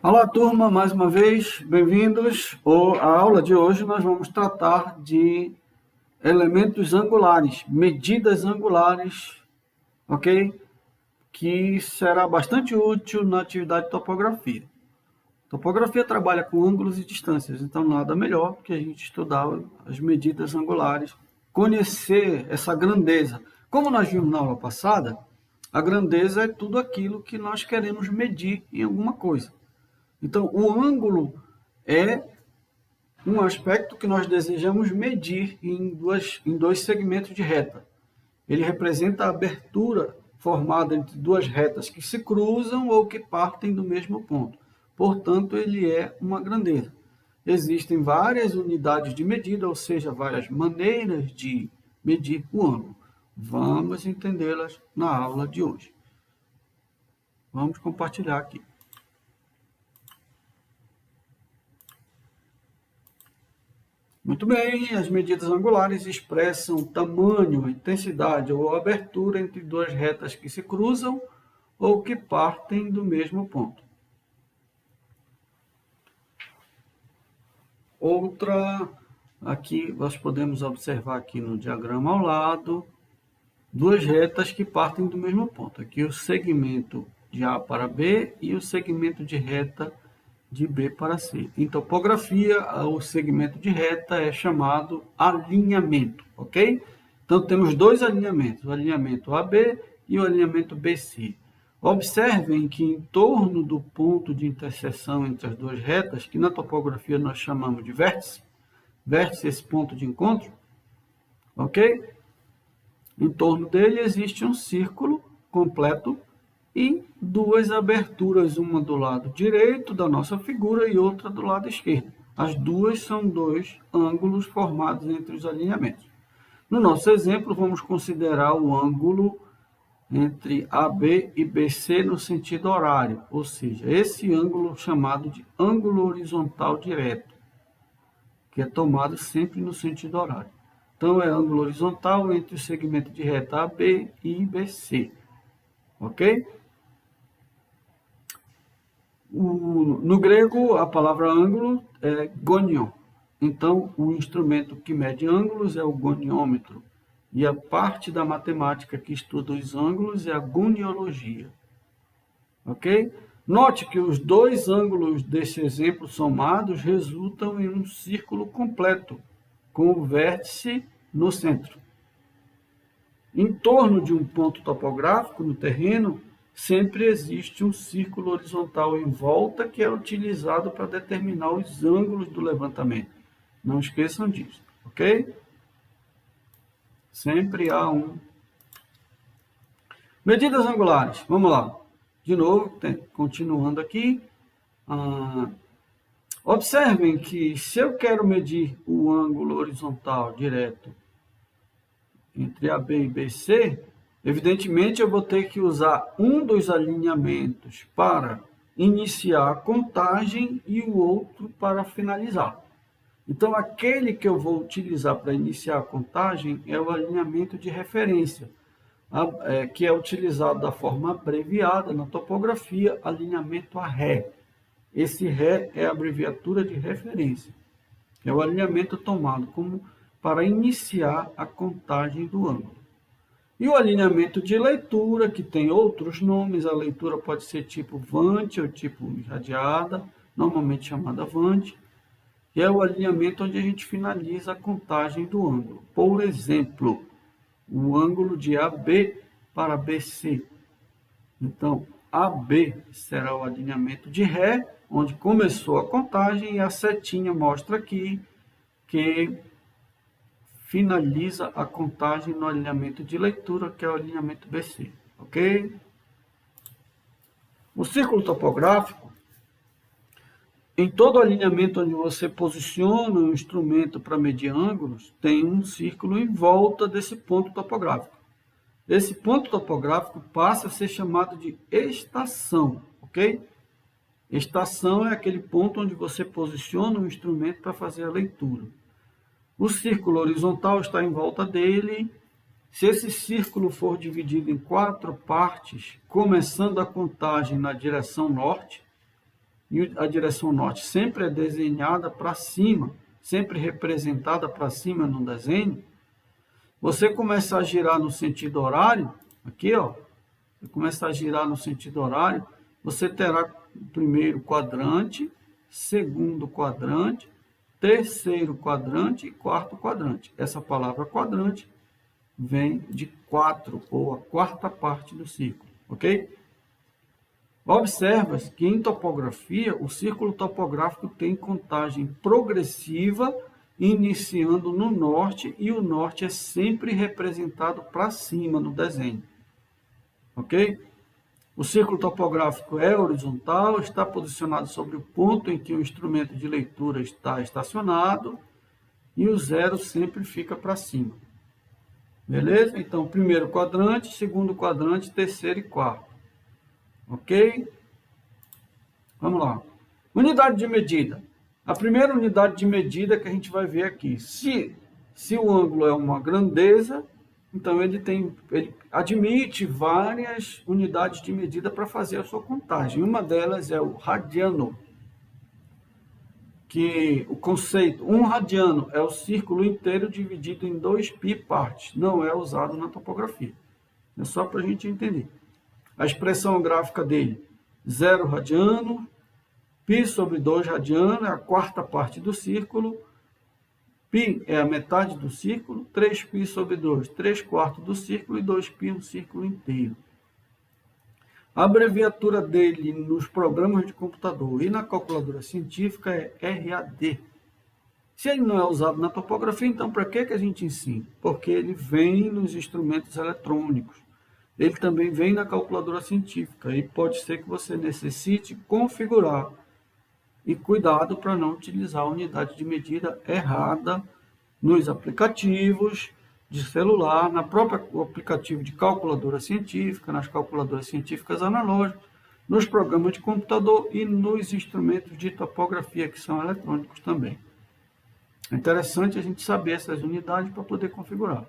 Olá, turma, mais uma vez, bem-vindos. A aula de hoje nós vamos tratar de elementos angulares, medidas angulares, ok? Que será bastante útil na atividade de topografia. Topografia trabalha com ângulos e distâncias, então nada melhor que a gente estudar as medidas angulares, conhecer essa grandeza. Como nós vimos na aula passada, a grandeza é tudo aquilo que nós queremos medir em alguma coisa. Então, o ângulo é um aspecto que nós desejamos medir em dois segmentos de reta. Ele representa a abertura formada entre duas retas que se cruzam ou que partem do mesmo ponto. Portanto, ele é uma grandeza. Existem várias unidades de medida, ou seja, várias maneiras de medir o ângulo. Vamos entendê-las na aula de hoje. Vamos compartilhar aqui. Muito bem, as medidas angulares expressam tamanho, intensidade ou abertura entre duas retas que se cruzam ou que partem do mesmo ponto. Outra, aqui nós podemos observar aqui no diagrama ao lado, duas retas que partem do mesmo ponto. Aqui o segmento de A para B e o segmento de reta de B para C. Em topografia, o segmento de reta é chamado alinhamento, ok? Então, temos dois alinhamentos, o alinhamento AB e o alinhamento BC. Observem que em torno do ponto de interseção entre as duas retas, que na topografia nós chamamos de vértice, vértice é esse ponto de encontro, ok? Em torno dele existe um círculo completo e duas aberturas, uma do lado direito da nossa figura e outra do lado esquerdo. As duas são dois ângulos formados entre os alinhamentos. No nosso exemplo, vamos considerar o ângulo entre AB e BC no sentido horário, ou seja, esse ângulo chamado de ângulo horizontal direto, que é tomado sempre no sentido horário. Então, é ângulo horizontal entre o segmento de reta AB e BC, ok? No grego, a palavra ângulo é gonion. Então, o instrumento que mede ângulos é o goniômetro. E a parte da matemática que estuda os ângulos é a goniologia. Ok? Note que os dois ângulos desse exemplo somados resultam em um círculo completo, com o vértice no centro. Em torno de um ponto topográfico no terreno, sempre existe um círculo horizontal em volta que é utilizado para determinar os ângulos do levantamento. Não esqueçam disso, ok? Sempre há um. Medidas angulares, vamos lá. De novo, continuando aqui. Observem que se eu quero medir o ângulo horizontal direto entre AB e BC, evidentemente, eu vou ter que usar um dos alinhamentos para iniciar a contagem e o outro para finalizar. Então, aquele que eu vou utilizar para iniciar a contagem é o alinhamento de referência, que é utilizado da forma abreviada na topografia, alinhamento a ré. Esse ré é a abreviatura de referência. É o alinhamento tomado como para iniciar a contagem do ângulo. E o alinhamento de leitura, que tem outros nomes, a leitura pode ser tipo vante ou tipo irradiada, normalmente chamada vante, e é o alinhamento onde a gente finaliza a contagem do ângulo. Por exemplo, o ângulo de AB para BC. Então, AB será o alinhamento de ré, onde começou a contagem, e a setinha mostra aqui que finaliza a contagem no alinhamento de leitura, que é o alinhamento BC, ok? O círculo topográfico, em todo alinhamento onde você posiciona um instrumento para medir ângulos, tem um círculo em volta desse ponto topográfico. Esse ponto topográfico passa a ser chamado de estação, ok? Estação é aquele ponto onde você posiciona um instrumento para fazer a leitura. O círculo horizontal está em volta dele. Se esse círculo for dividido em 4 partes, começando a contagem na direção norte, e a direção norte sempre é desenhada para cima, sempre representada para cima no desenho, você começa a girar no sentido horário, aqui, ó, você começa a girar no sentido horário, você terá o primeiro quadrante, segundo quadrante, terceiro quadrante e quarto quadrante. Essa palavra quadrante vem de 4, ou a quarta parte do círculo, ok? Observa que em topografia, o círculo topográfico tem contagem progressiva, iniciando no norte, e o norte é sempre representado para cima no desenho, ok? O círculo topográfico é horizontal, está posicionado sobre o ponto em que o instrumento de leitura está estacionado, e o zero sempre fica para cima. Beleza? Então, primeiro quadrante, segundo quadrante, terceiro e quarto. Ok? Vamos lá. Unidade de medida. A primeira unidade de medida que a gente vai ver aqui. Se o ângulo é uma grandeza, então ele admite várias unidades de medida para fazer a sua contagem. Uma delas é o radiano, que o conceito, um radiano é o círculo inteiro dividido em 2π partes. Não é usado na topografia. É só para a gente entender. A expressão gráfica dele, 0 radiano, π sobre 2 radiano é a quarta parte do círculo, π é a metade do círculo, 3π sobre 2, 3/4 do círculo, e 2π um círculo inteiro. A abreviatura dele nos programas de computador e na calculadora científica é RAD. Se ele não é usado na topografia, então para que a gente ensina? Porque ele vem nos instrumentos eletrônicos. Ele também vem na calculadora científica e pode ser que você necessite configurar. E cuidado para não utilizar a unidade de medida errada nos aplicativos de celular, na própria aplicativo de calculadora científica, nas calculadoras científicas analógicas, nos programas de computador e nos instrumentos de topografia, que são eletrônicos também. É interessante a gente saber essas unidades para poder configurar.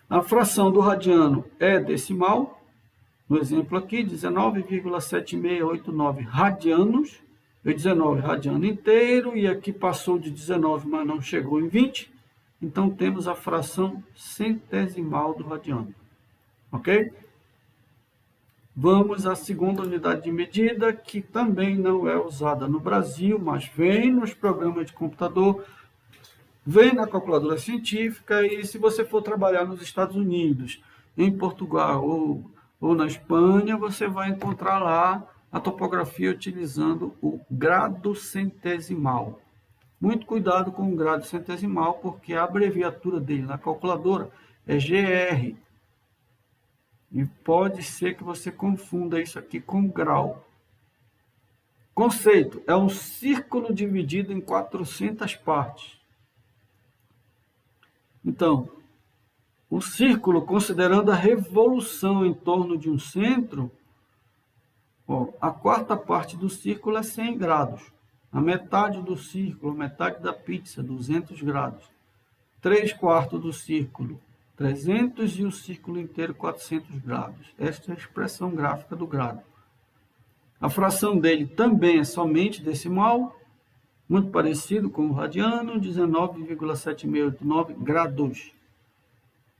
A fração do radiano é decimal. No exemplo aqui, 19,7689 radianos. 19 radiano inteiro, e aqui passou de 19, mas não chegou em 20. Então, temos a fração centesimal do radiano. Ok? Vamos à segunda unidade de medida, que também não é usada no Brasil, mas vem nos programas de computador, vem na calculadora científica, e se você for trabalhar nos Estados Unidos, em Portugal ou na Espanha, você vai encontrar lá a topografia utilizando o grado centesimal. Muito cuidado com o grado centesimal, porque a abreviatura dele na calculadora é GR. E pode ser que você confunda isso aqui com grau. Conceito: é um círculo dividido em 400 partes. Então, o círculo, considerando a revolução em torno de um centro, a quarta parte do círculo é 100 graus. A metade do círculo, a metade da pizza, 200 graus. 3/4 do círculo, 300, e o círculo inteiro, 400 graus. Esta é a expressão gráfica do grado. A fração dele também é somente decimal, muito parecido com o radiano, 19,7689 graus.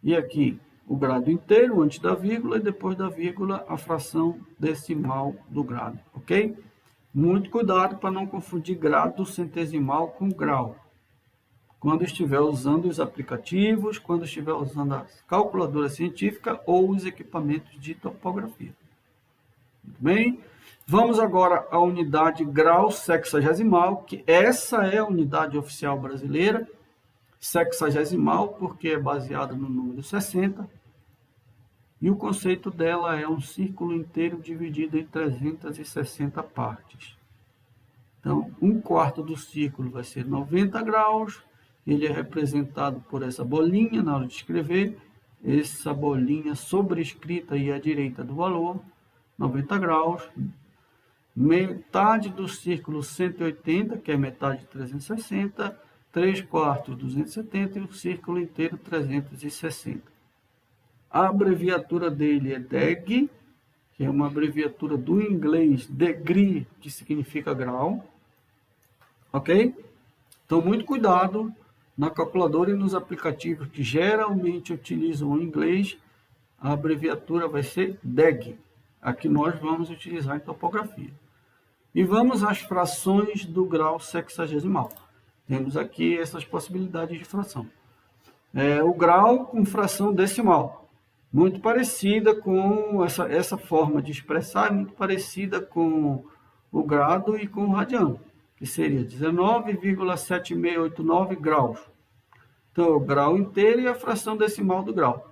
E aqui, o grado inteiro antes da vírgula, e depois da vírgula a fração decimal do grado, ok? Muito cuidado para não confundir grado centesimal com grau. Quando estiver usando os aplicativos, quando estiver usando a calculadora científica ou os equipamentos de topografia. Muito bem? Vamos agora à unidade grau sexagesimal, que essa é a unidade oficial brasileira, sexagesimal, porque é baseada no número 60, e o conceito dela é um círculo inteiro dividido em 360 partes. Então, 1/4 do círculo vai ser 90 graus, ele é representado por essa bolinha na hora de escrever, essa bolinha sobrescrita aí à direita do valor, 90 graus, metade do círculo 180, que é metade de 360, 3/4 270 e o círculo inteiro 360. A abreviatura dele é DEG, que é uma abreviatura do inglês degree, que significa grau, ok? Então, muito cuidado na calculadora e nos aplicativos que geralmente utilizam o inglês, a abreviatura vai ser DEG, a que nós vamos utilizar em topografia. E vamos às frações do grau sexagesimal. Temos aqui essas possibilidades de fração. O grau com fração decimal, muito parecida com essa forma de expressar, muito parecida com o grado e com o radiano, que seria 19,7689 graus. Então, o grau inteiro e a fração decimal do grau.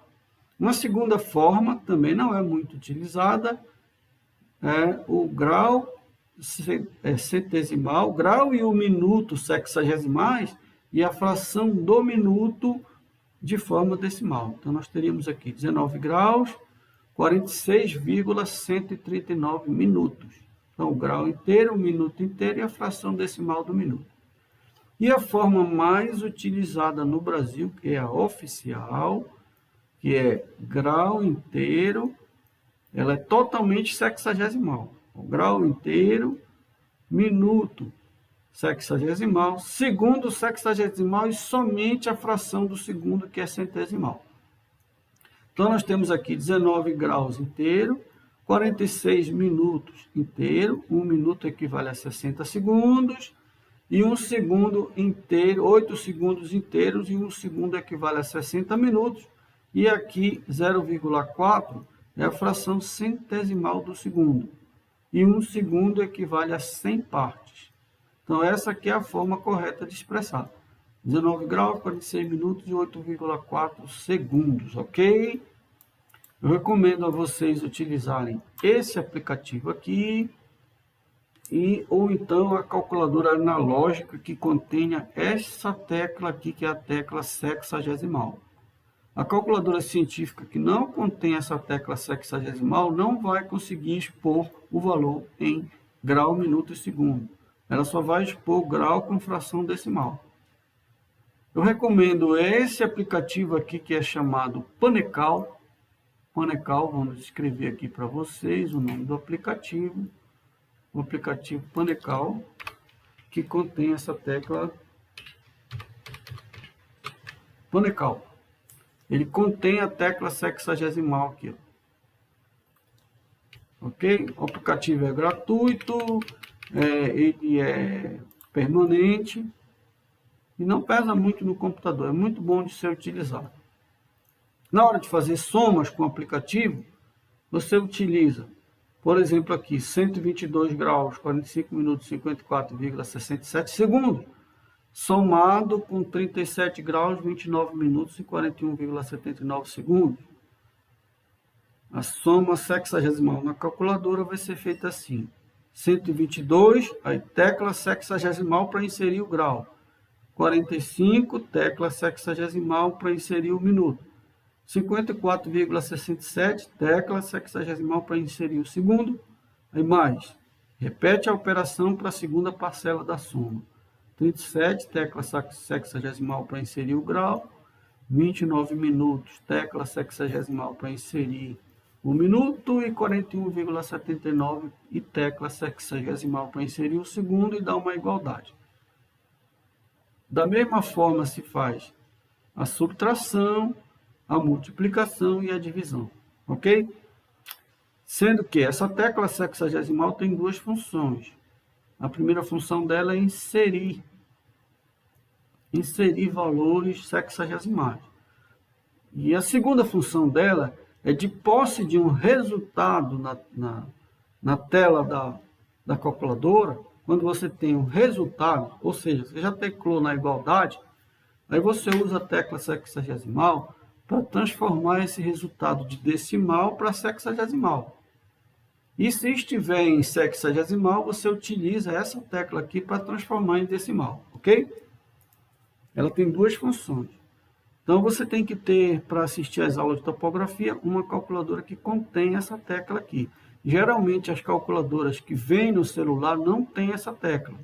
Uma segunda forma, também não é muito utilizada, é o grau centesimal, grau e o minuto sexagesimais e a fração do minuto de forma decimal. Então, nós teríamos aqui 19 graus, 46,139 minutos. Então, o grau inteiro, o minuto inteiro e a fração decimal do minuto. E a forma mais utilizada no Brasil, que é a oficial, que é grau inteiro, ela é totalmente sexagesimal. O grau inteiro, minuto sexagesimal, segundo sexagesimal e somente a fração do segundo, que é centesimal. Então, nós temos aqui 19 graus inteiro, 46 minutos inteiro, 1 minuto equivale a 60 segundos, e 1 segundo inteiro, 8 segundos inteiros, e 1 segundo equivale a 60 minutos, e aqui 0,4 é a fração centesimal do segundo, e 1 segundo equivale a 100 partes. Então, essa aqui é a forma correta de expressar. 19 graus, 46 minutos e 8,4 segundos, ok? Eu recomendo a vocês utilizarem esse aplicativo aqui, ou então a calculadora analógica que contenha essa tecla aqui, que é a tecla sexagesimal. A calculadora científica que não contém essa tecla sexagesimal não vai conseguir expor o valor em grau, minuto e segundo. Ela só vai expor o grau com fração decimal. Eu recomendo esse aplicativo aqui que é chamado Panecal. Panecal, vamos escrever aqui para vocês o nome do aplicativo. O aplicativo Panecal, que contém essa tecla Panecal. Ele contém a tecla sexagesimal aqui. Ok? O aplicativo é gratuito, ele é permanente e não pesa muito no computador. É muito bom de ser utilizado. Na hora de fazer somas com o aplicativo, você utiliza, por exemplo, aqui 122 graus, 45 minutos, 54,67 segundos, somado com 37 graus, 29 minutos e 41,79 segundos. A soma sexagesimal na calculadora vai ser feita assim. 122, aí tecla sexagesimal para inserir o grau. 45, tecla sexagesimal para inserir o minuto. 54,67, tecla sexagesimal para inserir o segundo. Aí mais, repete a operação para a segunda parcela da soma. 37, tecla sexagesimal para inserir o grau. 29 minutos, tecla sexagesimal para inserir o minuto. E 41,79 e tecla sexagesimal para inserir o segundo e dar uma igualdade. Da mesma forma se faz a subtração, a multiplicação e a divisão, ok? Sendo que essa tecla sexagesimal tem duas funções. A primeira função dela é inserir valores sexagesimais. E a segunda função dela é de posse de um resultado na tela da calculadora. Quando você tem um resultado, ou seja, você já teclou na igualdade, aí você usa a tecla sexagesimal para transformar esse resultado de decimal para sexagesimal. E se estiver em sexagesimal, você utiliza essa tecla aqui para transformar em decimal, ok? Ela tem duas funções. Então, você tem que ter, para assistir às aulas de topografia, uma calculadora que contém essa tecla aqui. Geralmente, as calculadoras que vêm no celular não têm essa tecla.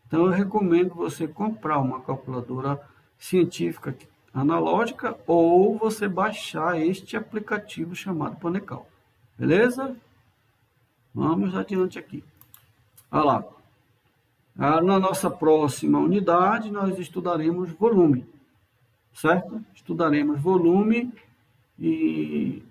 Então, eu recomendo você comprar uma calculadora científica analógica ou você baixar este aplicativo chamado Panecal. Beleza? Vamos adiante aqui. Olha lá. Na nossa próxima unidade, nós estudaremos volume, certo? Estudaremos volume e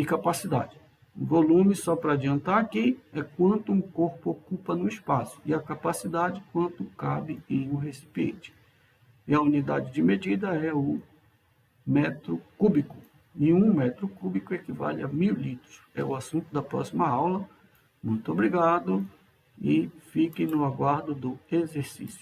capacidade. O volume, só para adiantar aqui, é quanto um corpo ocupa no espaço, e a capacidade, quanto cabe em um recipiente. E a unidade de medida é o metro cúbico, e 1 metro cúbico equivale a 1000 litros. É o assunto da próxima aula. Muito obrigado e fiquem no aguardo do exercício.